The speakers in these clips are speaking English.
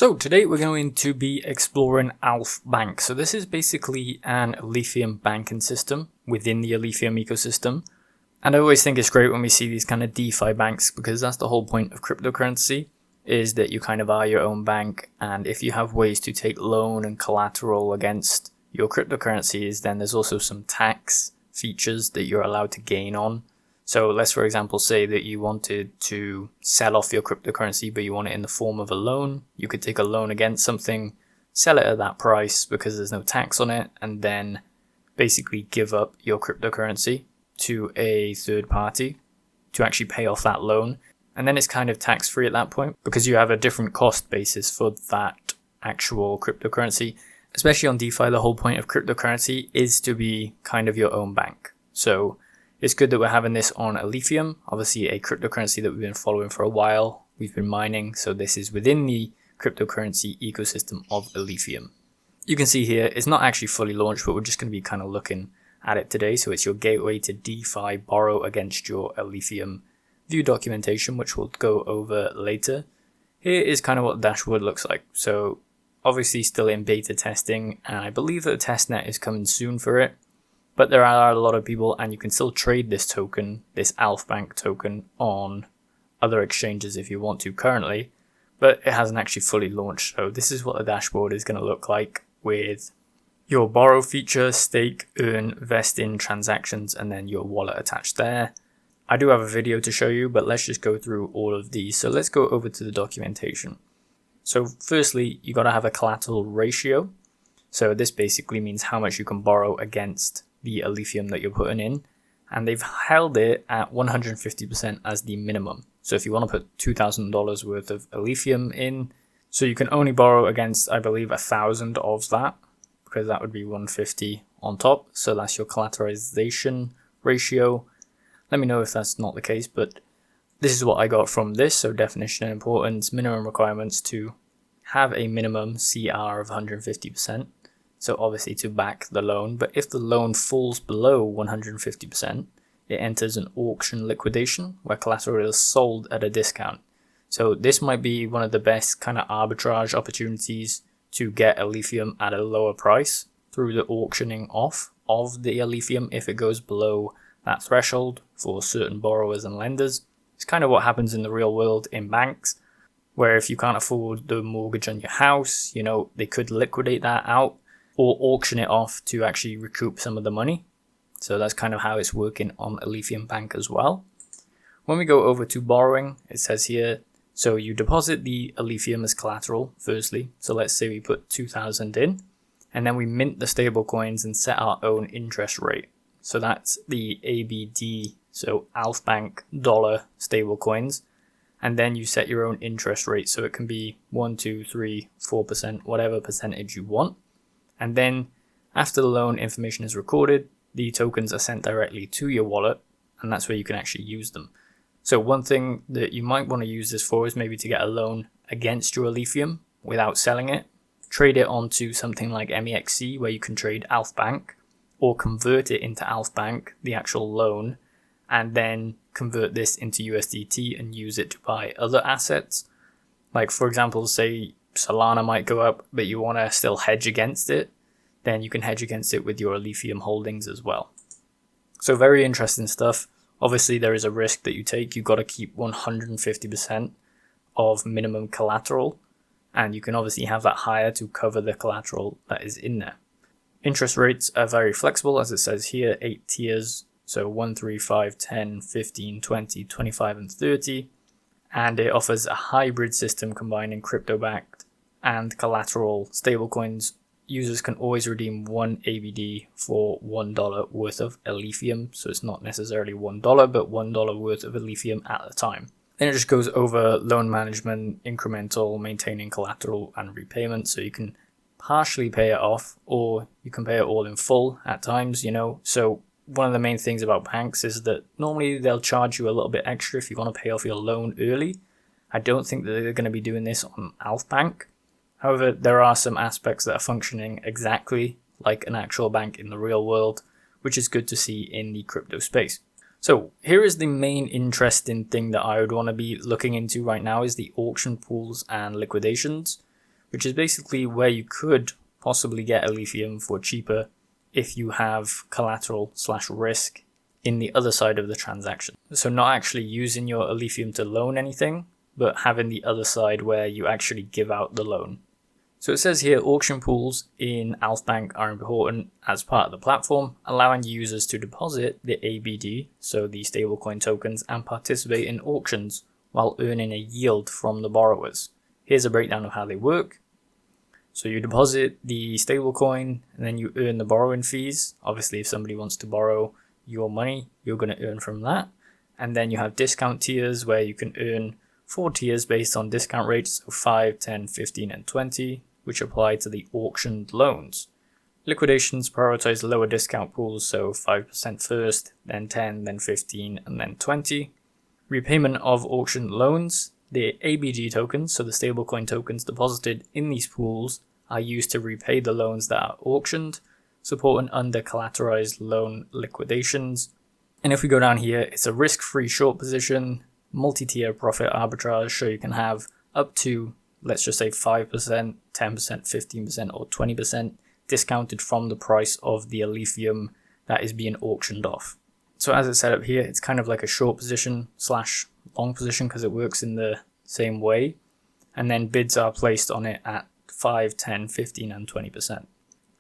So today we're going to be exploring AlphBanx. So this is basically an Alephium banking system within the Alephium ecosystem. And I always think it's great when we see these kind of DeFi banks, because that's the whole point of cryptocurrency, is that you kind of are your own bank. And if you have ways to take loan and collateral against your cryptocurrencies, then there's also some tax features that you're allowed to gain on. So let's, for example, say that you wanted to sell off your cryptocurrency, but you want it in the form of a loan. You could take a loan against something, sell it at that price because there's no tax on it, and then basically give up your cryptocurrency to a third party to actually pay off that loan. And then it's kind of tax-free at that point because you have a different cost basis for that actual cryptocurrency. Especially on DeFi, the whole point of cryptocurrency is to be kind of your own bank. So it's good that we're having this on Alephium, obviously a cryptocurrency that we've been following for a while. We've been mining, so this is within the cryptocurrency ecosystem of Alephium. You can see here, it's not actually fully launched, but we're just going to be kind of looking at it today. So it's your gateway to DeFi, borrow against your Alephium view documentation, which we'll go over later. Here is kind of what the dashboard looks like. So obviously still in beta testing, and I believe that the testnet is coming soon for it. But there are a lot of people, and you can still trade this token, this AlphBanx token, on other exchanges if you want to currently, but it hasn't actually fully launched. So this is what the dashboard is going to look like with your borrow feature, stake, earn, vest in transactions, and then your wallet attached there. I do have a video to show you, but let's just go through all of these. So let's go over to the documentation. So firstly, you got to have a collateral ratio. So this basically means how much you can borrow against the Alephium that you're putting in, and they've held it at 150% as the minimum. So if you want to put $2,000 worth of Alephium in, so you can only borrow against, I believe, 1,000 of that, because that would be 150 on top. So that's your collateralization ratio. Let me know if that's not the case, but this is what I got from this. So definition and importance, minimum requirements to have a minimum CR of 150%. So obviously to back the loan, but if the loan falls below 150%, it enters an auction liquidation where collateral is sold at a discount. So this might be one of the best kind of arbitrage opportunities to get Alephium at a lower price through the auctioning off of the Alephium if it goes below that threshold for certain borrowers and lenders. It's kind of what happens in the real world in banks, where if you can't afford the mortgage on your house, they could liquidate that out or auction it off to actually recoup some of the money. So that's kind of how it's working on Alephium Bank as well. When we go over to borrowing, it says here, so you deposit the Alephium as collateral firstly. So let's say we put 2,000 in, and then we mint the stablecoins and set our own interest rate. So that's the ABD, so AlphBanx dollar stablecoins. And then you set your own interest rate. So it can be 1, 2, 3, 4%, whatever percentage you want. And then after the loan information is recorded, the tokens are sent directly to your wallet, and that's where you can actually use them. So one thing that you might want to use this for is maybe to get a loan against your Alephium without selling it. Trade it onto something like MEXC where you can trade AlphBanx, or convert it into AlphBanx, the actual loan, and then convert this into USDT and use it to buy other assets. Like for example, say Solana might go up, but you want to still hedge against it, then you can hedge against it with your Alephium holdings as well. So very interesting stuff. Obviously there is a risk that you take. You've got to keep 150% of minimum collateral, and you can obviously have that higher to cover the collateral that is in there. Interest rates are very flexible, as it says here, 8 tiers. So 1, 3, 5, 10, 15, 20, 25, and 30. And it offers a hybrid system combining crypto-backed and collateral stablecoins. Users can always redeem 1 ABD for $1 worth of Alephium. So it's not necessarily $1, but $1 worth of Alephium at a time. Then it just goes over loan management, incremental, maintaining collateral, and repayment. So you can partially pay it off, or you can pay it all in full at times, So one of the main things about banks is that normally they'll charge you a little bit extra if you want to pay off your loan early. I don't think that they're going to be doing this on AlphBanx. However, there are some aspects that are functioning exactly like an actual bank in the real world, which is good to see in the crypto space. So here is the main interesting thing that I would want to be looking into right now is the auction pools and liquidations. which is basically where you could possibly get Alephium for cheaper if you have collateral/risk in the other side of the transaction. So not actually using your Alephium to loan anything, but having the other side where you actually give out the loan. So it says here auction pools in AlphBanx are important as part of the platform, allowing users to deposit the ABD, so the stablecoin tokens, and participate in auctions while earning a yield from the borrowers. Here's a breakdown of how they work. So you deposit the stablecoin and then you earn the borrowing fees. Obviously, if somebody wants to borrow your money, you're going to earn from that. And then you have discount tiers where you can earn 4 tiers based on discount rates, so 5, 10, 15, and 20, which apply to the auctioned loans. Liquidations prioritize lower discount pools, so 5% first, then 10, then 15, and then 20. Repayment of auctioned loans. The ABD tokens, so the stablecoin tokens deposited in these pools, are used to repay the loans that are auctioned, supporting under-collateralized loan liquidations. And if we go down here, it's a risk-free short position, multi-tier profit arbitrage, so you can have up to, let's just say 5%, 10%, 15%, or 20% discounted from the price of the Alephium that is being auctioned off. So as it's set up here, it's kind of like a short position / long position because it works in the same way. And then bids are placed on it at 5, 10, 15, and 20%.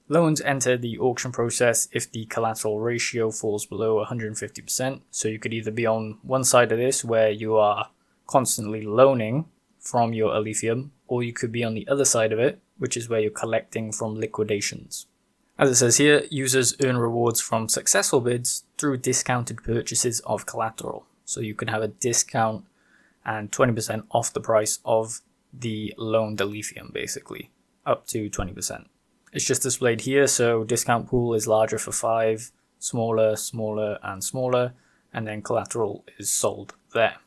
Loans enter the auction process if the collateral ratio falls below 150%. So you could either be on one side of this where you are constantly loaning from your Alephium, or you could be on the other side of it, which is where you're collecting from liquidations. As it says here, users earn rewards from successful bids through discounted purchases of collateral. So you can have a discount and 20% off the price of the loaned Alephium, basically, up to 20%. It's just displayed here, so discount pool is larger for 5, smaller, smaller, and smaller, and then collateral is sold there.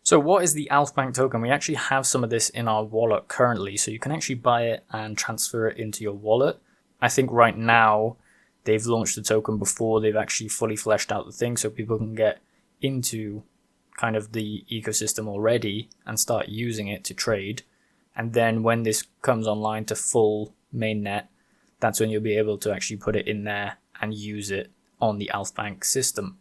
So what is the AlphBanx token? We actually have some of this in our wallet currently, so you can actually buy it and transfer it into your wallet. I think right now they've launched the token before they've actually fully fleshed out the thing, so people can get into kind of the ecosystem already and start using it to trade. And then when this comes online to full mainnet, that's when you'll be able to actually put it in there and use it on the AlphBanx system.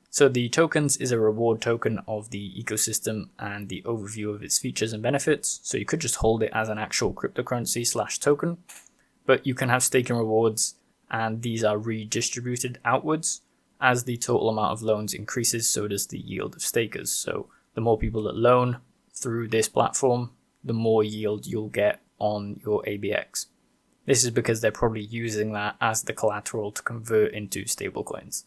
So the tokens is a reward token of the ecosystem and the overview of its features and benefits. So you could just hold it as an actual cryptocurrency / token, but you can have staking rewards and these are redistributed outwards. As the total amount of loans increases, so does the yield of stakers. So the more people that loan through this platform, the more yield you'll get on your ABX. This is because they're probably using that as the collateral to convert into stablecoins.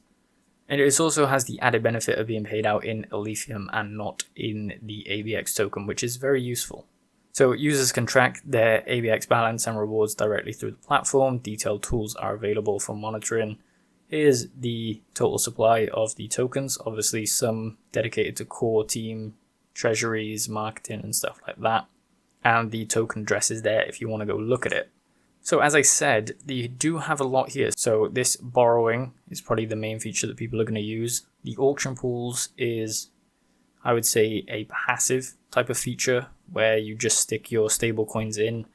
And it also has the added benefit of being paid out in Alephium and not in the ABX token, which is very useful. So users can track their ABX balance and rewards directly through the platform. Detailed tools are available for monitoring. Here's the total supply of the tokens, obviously some dedicated to core team, treasuries, marketing and stuff like that. And the token address is there if you want to go look at it. So as I said, you do have a lot here. So this borrowing is probably the main feature that people are going to use. The auction pools is, I would say, a passive type of feature where you just stick your stable coins in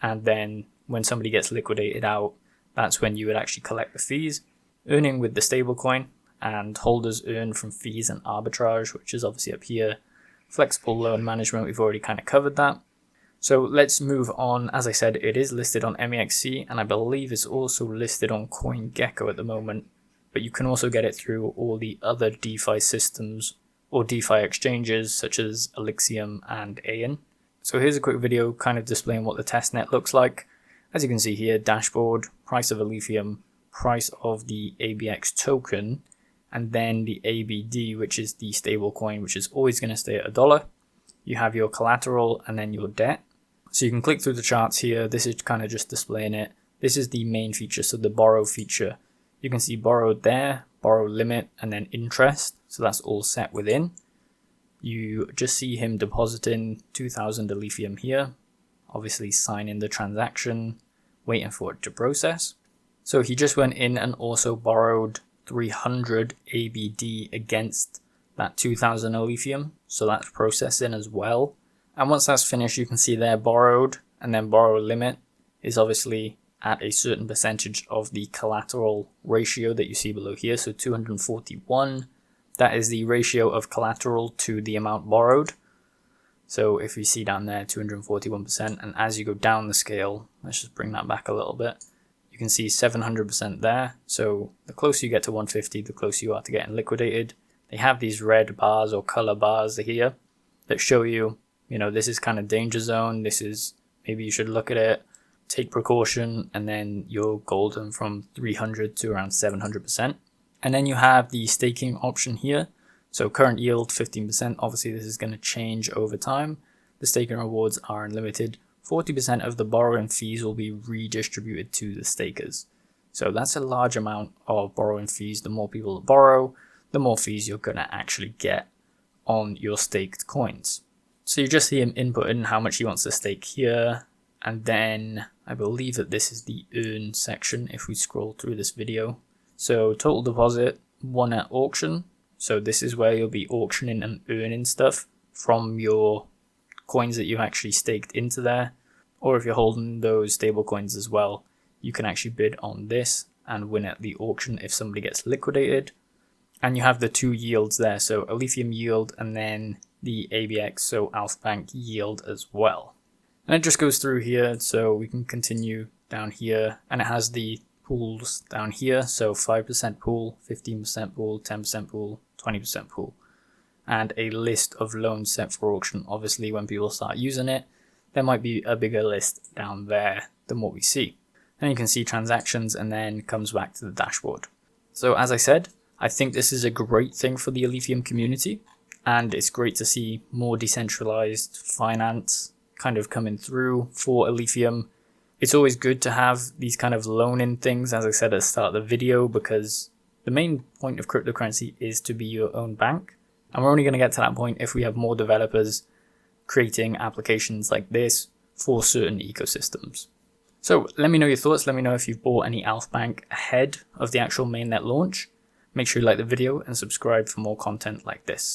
and then when somebody gets liquidated out, that's when you would actually collect the fees. Earning with the stablecoin, and holders earn from fees and arbitrage, which is obviously up here. Flexible loan management, we've already kind of covered that. So let's move on. As I said, it is listed on MEXC, and I believe it's also listed on CoinGecko at the moment, but you can also get it through all the other DeFi systems or DeFi exchanges such as Alephium and AN. So here's a quick video kind of displaying what the testnet looks like. As you can see here, dashboard, price of Alephium, price of the ABX token, and then the ABD, which is the stable coin, which is always going to stay at $1. You have your collateral and then your debt. So you can click through the charts here. This is kind of just displaying it. This is the main feature, so the borrow feature. You can see borrowed there, borrow limit, and then interest. So that's all set within. You just see him depositing 2,000 Alephium here. Obviously signing the transaction, waiting for it to process. So he just went in and also borrowed 300 ABD against that 2,000 Alephium. So that's processing as well. And once that's finished, you can see there borrowed and then borrow limit is obviously at a certain percentage of the collateral ratio that you see below here. So 241, that is the ratio of collateral to the amount borrowed. So if you see down there, 241%, and as you go down the scale, let's just bring that back a little bit, you can see 700% there. So the closer you get to 150, the closer you are to getting liquidated. They have these red bars or color bars here that show you, this is kind of danger zone. This is, maybe you should look at it, take precaution, and then you're golden from 300 to around 700%. And then you have the staking option here. So current yield 15%, obviously this is going to change over time. The staking rewards are unlimited. 40% of the borrowing fees will be redistributed to the stakers. So that's a large amount of borrowing fees. The more people that borrow, the more fees you're going to actually get on your staked coins. So you just see him inputting how much he wants to stake here. And then I believe that this is the earn section if we scroll through this video. So total deposit, won at auction. So this is where you'll be auctioning and earning stuff from your coins that you actually staked into there. Or if you're holding those stable coins as well, you can actually bid on this and win at the auction if somebody gets liquidated. And you have the two yields there, so Alephium yield and then the ABX, so AlphBanx yield as well. And it just goes through here, so we can continue down here, and it has the pools down here, so 5% pool, 15% pool, 10% pool, 20% pool, and a list of loans set for auction. Obviously when people start using it, there might be a bigger list down there than what we see. And you can see transactions, and then comes back to the dashboard. So as I said, I think this is a great thing for the Alephium community, and it's great to see more decentralized finance kind of coming through for Alephium. It's always good to have these kind of loan-in things, as I said at the start of the video, because the main point of cryptocurrency is to be your own bank. And we're only going to get to that point if we have more developers creating applications like this for certain ecosystems. So let me know your thoughts. Let me know if you've bought any AlphBanx ahead of the actual mainnet launch. Make sure you like the video and subscribe for more content like this.